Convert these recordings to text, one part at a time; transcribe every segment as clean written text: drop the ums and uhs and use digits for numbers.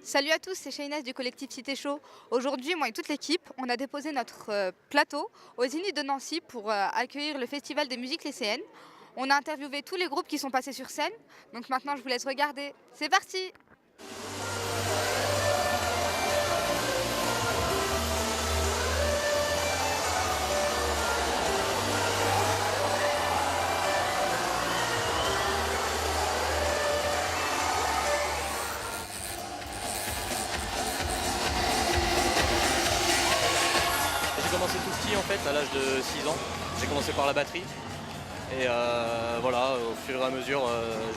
Salut à tous, c'est Shainaz du collectif Cité Chaud. Aujourd'hui, moi et toute l'équipe, on a déposé notre plateau aux Zénith de Nancy pour accueillir le festival des musiques lycéennes. On a interviewé tous les groupes qui sont passés sur scène, donc maintenant je vous laisse regarder. C'est parti! J'ai commencé tout petit en fait, à l'âge de 6 ans. J'ai commencé par la batterie. Et voilà, au fur et à mesure,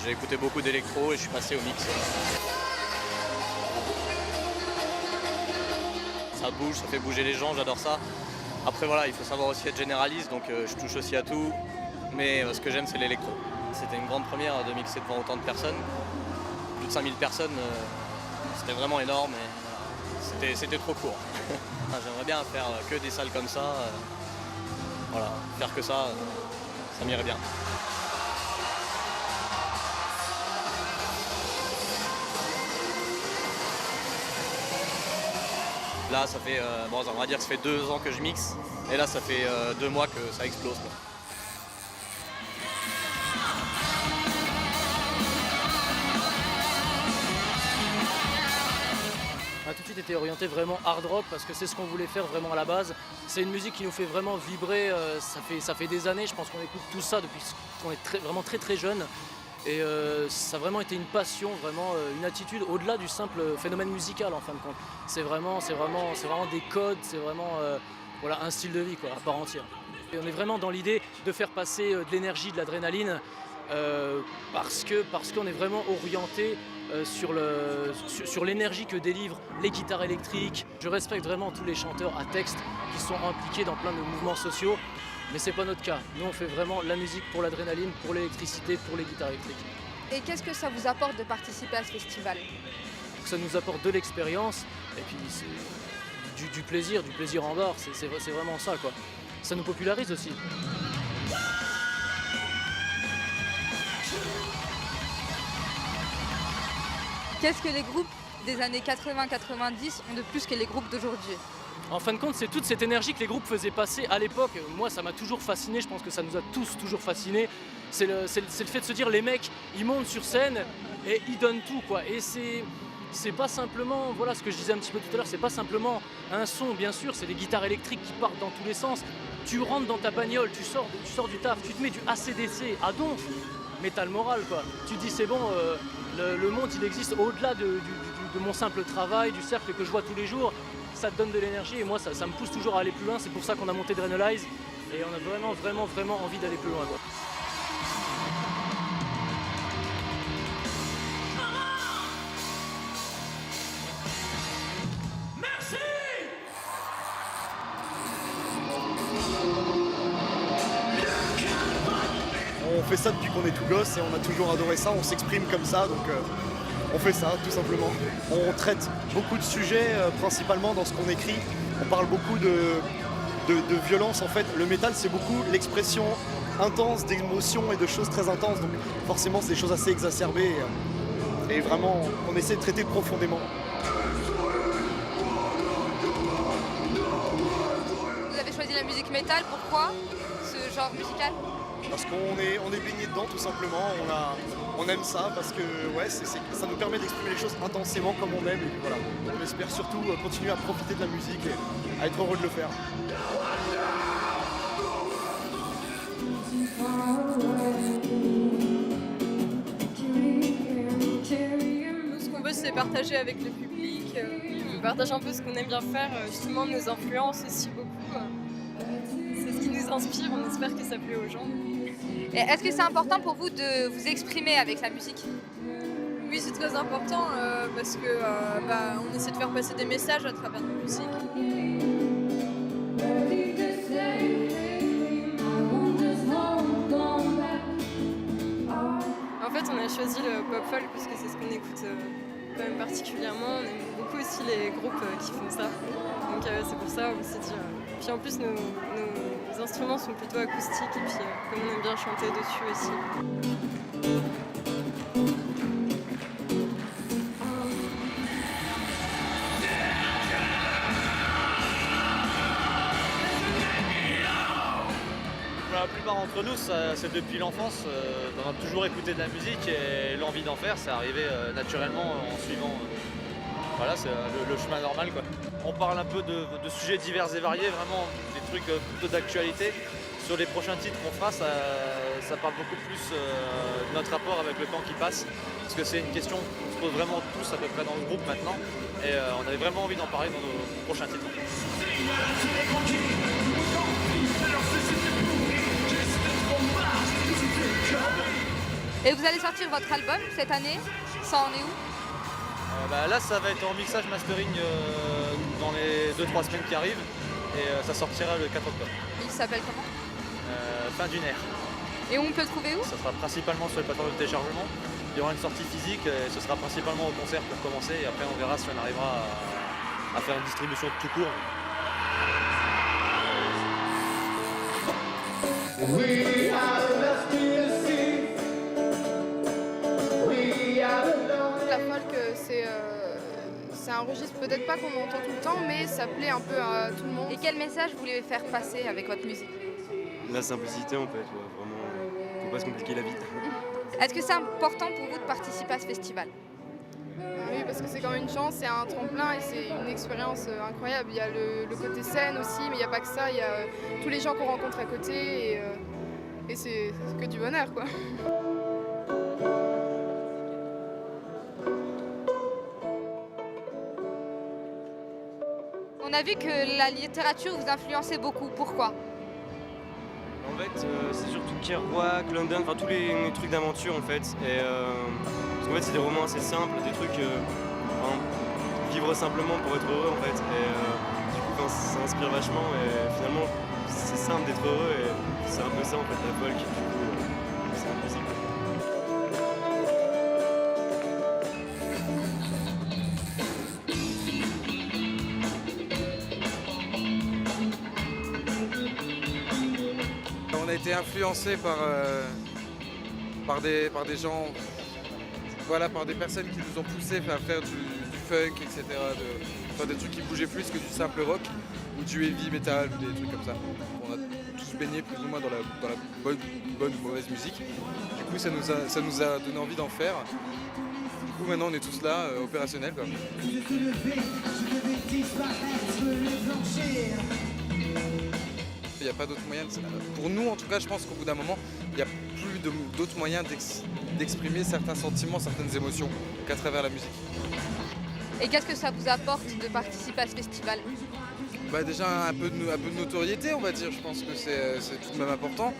j'ai écouté beaucoup d'électro et je suis passé au mix. Ça bouge, ça fait bouger les gens, j'adore ça. Après voilà, il faut savoir aussi être généraliste, donc je touche aussi à tout. Mais ce que j'aime, c'est l'électro. C'était une grande première de mixer devant autant de personnes. Plus de 5000 personnes, c'était vraiment énorme et voilà, c'était trop court. J'aimerais bien faire que des salles comme ça. Voilà, faire que ça, ça m'irait bien. Là, ça fait, on va dire que ça fait 2 ans que je mixe. Et là, ça fait 2 mois que ça explose, quoi. On a tout de suite été orienté vraiment hard rock parce que c'est ce qu'on voulait faire vraiment à la base. C'est une musique qui nous fait vraiment vibrer, ça fait des années, je pense qu'on écoute tout ça depuis qu'on est vraiment très jeune. Et ça a vraiment été une passion, vraiment une attitude au-delà du simple phénomène musical en fin de compte. C'est vraiment des codes, c'est vraiment voilà, un style de vie quoi, à part entière. Et on est vraiment dans l'idée de faire passer de l'énergie, de l'adrénaline, parce qu'on est vraiment orienté sur l'énergie que délivrent les guitares électriques. Je respecte vraiment tous les chanteurs à texte qui sont impliqués dans plein de mouvements sociaux, mais c'est pas notre cas. Nous on fait vraiment la musique pour l'adrénaline, pour l'électricité, pour les guitares électriques. Et qu'est-ce que ça vous apporte de participer à ce festival? Ça nous apporte de l'expérience et puis c'est du plaisir en barre, c'est vraiment ça quoi. Ça nous popularise aussi. Qu'est-ce que les groupes des années 80-90 ont de plus que les groupes d'aujourd'hui? En fin de compte, c'est toute cette énergie que les groupes faisaient passer à l'époque. Moi, ça m'a toujours fasciné, je pense que ça nous a tous toujours fascinés. C'est le fait de se dire, les mecs, ils montent sur scène et ils donnent tout, quoi. Et c'est pas simplement, voilà ce que je disais un petit peu tout à l'heure, c'est pas simplement un son, bien sûr, c'est des guitares électriques qui partent dans tous les sens. Tu rentres dans ta bagnole, tu sors du taf, tu te mets du AC/DC à donf, métal moral, quoi. Tu te dis, c'est bon, le monde, il existe au-delà de mon simple travail, du cercle que je vois tous les jours. Ça te donne de l'énergie et moi ça me pousse toujours à aller plus loin. C'est pour ça qu'on a monté Drainolize et on a vraiment envie d'aller plus loin, quoi. On fait ça depuis qu'on est tout gosse et on a toujours adoré ça, on s'exprime comme ça, donc on fait ça tout simplement. On traite beaucoup de sujets, principalement dans ce qu'on écrit. On parle beaucoup de violence en fait. Le métal c'est beaucoup l'expression intense d'émotions et de choses très intenses, donc forcément c'est des choses assez exacerbées et vraiment on essaie de traiter profondément. Vous avez choisi la musique métal, pourquoi ce genre musical? Parce qu'on est baigné dedans tout simplement, on aime ça parce que ouais, ça nous permet d'exprimer les choses intensément comme on aime et puis voilà. On espère surtout continuer à profiter de la musique et à être heureux de le faire. Nous, ce qu'on veut, c'est partager avec le public, partager un peu ce qu'on aime bien faire, justement nos influences aussi beaucoup. C'est ce qui nous inspire, on espère que ça plaît aux gens. Et est-ce que c'est important pour vous de vous exprimer avec la musique? Oui, c'est très important parce que on essaie de faire passer des messages à travers nos musiques. En fait, on a choisi le pop folk parce que c'est ce qu'on écoute quand même particulièrement. On aime beaucoup aussi les groupes qui font ça. Donc c'est pour ça on s'est dit. Puis en plus, nos instruments sont plutôt acoustiques et puis comme on aime bien chanter dessus aussi. la plupart d'entre nous, c'est depuis l'enfance. On a toujours écouté de la musique et l'envie d'en faire, c'est arrivé naturellement en suivant. Voilà, c'est le chemin normal, quoi. On parle un peu de sujets divers et variés, vraiment des trucs plutôt d'actualité. Sur les prochains titres qu'on fera, ça parle beaucoup plus de notre rapport avec le temps qui passe. Parce que c'est une question qu'on se pose vraiment tous à peu près dans le groupe maintenant. Et on avait vraiment envie d'en parler dans nos prochains titres. Et vous allez sortir votre album cette année? Ça en est où? Là, ça va être en mixage mastering dans les 2-3 semaines qui arrivent. Et ça sortira le 4 octobre. Il s'appelle comment? Fin d'une ère. Et on peut le trouver où? Ça sera principalement sur les plateformes de téléchargement. Il y aura une sortie physique et ce sera principalement au concert pour commencer. Et après, on verra si on arrivera à faire une distribution tout court. La folk, c'est un registre peut-être pas qu'on entend tout le temps, mais ça plaît un peu à tout le monde. Et quel message vous voulez faire passer avec votre musique? La simplicité en fait, ouais, vraiment, faut pas se compliquer la vie. Est-ce que c'est important pour vous de participer à ce festival? Oui, parce que c'est quand même une chance, c'est un tremplin et c'est une expérience incroyable. Il y a le côté scène aussi, mais il n'y a pas que ça, il y a tous les gens qu'on rencontre à côté et c'est que du bonheur, quoi. On a vu que la littérature vous influençait beaucoup. Pourquoi? En fait, c'est surtout Kerouac, London, enfin tous les trucs d'aventure en fait. Et parce qu'en fait, c'est des romans assez simples, des trucs vivre simplement pour être heureux en fait. Et du coup, ça inspire vachement et finalement, c'est simple d'être heureux et c'est un peu ça en fait la folk. Du coup, c'est impossible. On a été influencé par des gens, voilà, par des personnes qui nous ont poussé à faire du funk, etc. Faire des trucs qui bougeaient plus que du simple rock ou du heavy metal ou des trucs comme ça. On a tous baigné plus ou moins dans la bonne ou mauvaise musique. Du coup, ça nous a donné envie d'en faire. Du coup, maintenant, on est tous là, opérationnels, quoi. Il n'y a pas d'autre moyen. Pour nous, en tout cas, je pense qu'au bout d'un moment, il n'y a plus d'autres moyens d'exprimer certains sentiments, certaines émotions qu'à travers la musique. Et qu'est-ce que ça vous apporte de participer à ce festival? Déjà un peu de notoriété, on va dire. Je pense que c'est tout de même important.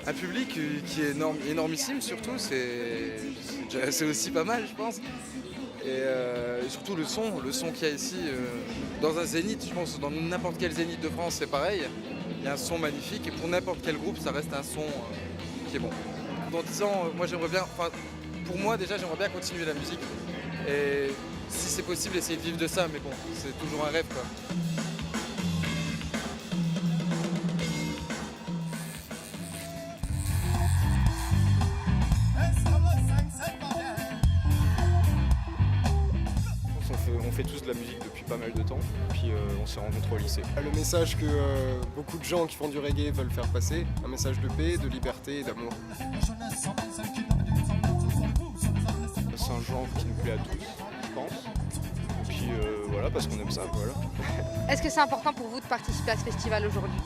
Un public qui est énormissime, surtout, c'est aussi pas mal, je pense. Et surtout le son qu'il y a ici, dans un zénith, je pense, dans n'importe quel zénith de France, c'est pareil. Il y a un son magnifique et pour n'importe quel groupe, ça reste un son qui est bon. Dans 10 ans, moi j'aimerais bien, pour moi déjà, j'aimerais bien continuer la musique. Et si c'est possible, essayer de vivre de ça, mais bon, c'est toujours un rêve, quoi. On fait tous de la musique depuis pas mal de temps, puis on s'est rencontrés au lycée. Le message que beaucoup de gens qui font du reggae veulent faire passer, un message de paix, de liberté et d'amour. C'est un genre qui nous plaît à tous, je pense. Et puis voilà, parce qu'on aime ça, voilà. Est-ce que c'est important pour vous de participer à ce festival aujourd'hui?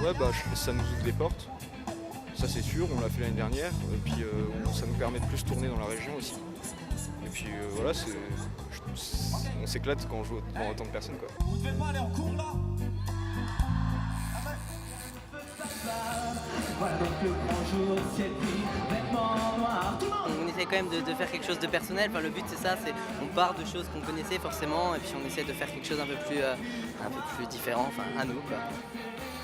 Ouais, ça nous ouvre des portes, ça c'est sûr, on l'a fait l'année dernière, et puis ça nous permet de plus tourner dans la région aussi. Et puis voilà, on s'éclate quand on joue devant autant de personnes, quoi. Vous devez pas aller en cours là. On essaie quand même de faire quelque chose de personnel. Enfin, le but c'est ça, on part de choses qu'on connaissait forcément et puis on essaie de faire quelque chose un peu plus différent, enfin à nous, quoi.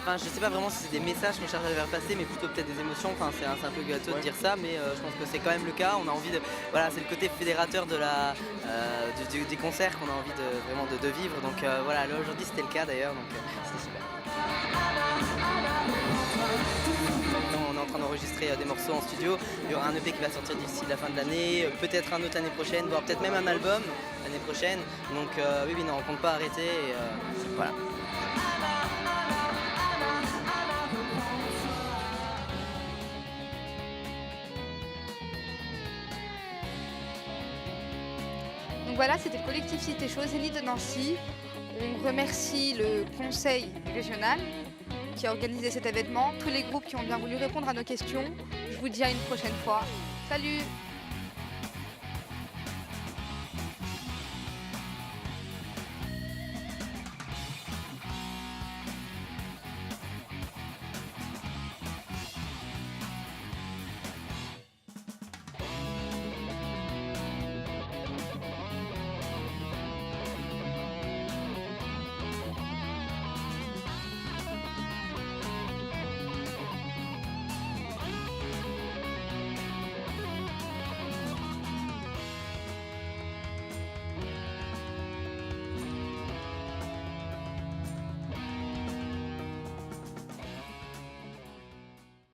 Enfin, je sais pas vraiment si c'est des messages qu'on cherche à faire passer, mais plutôt peut-être des émotions. Enfin, c'est un peu gâteux de dire ça, mais je pense que c'est quand même le cas. On a envie de, voilà, c'est le côté fédérateur de des concerts qu'on a envie vraiment de vivre. Donc voilà, là aujourd'hui c'était le cas d'ailleurs, donc c'était super. On est en train d'enregistrer des morceaux en studio. Il y aura un EP qui va sortir d'ici la fin de l'année, peut-être un autre l'année prochaine, voire peut-être même un album l'année prochaine. Donc oui, non, on compte pas arrêter et voilà. voilà, c'était le collectif Cité Chaud, Zénith de Nancy. On remercie le conseil régional qui a organisé cet événement, tous les groupes qui ont bien voulu répondre à nos questions. Je vous dis à une prochaine fois. Salut!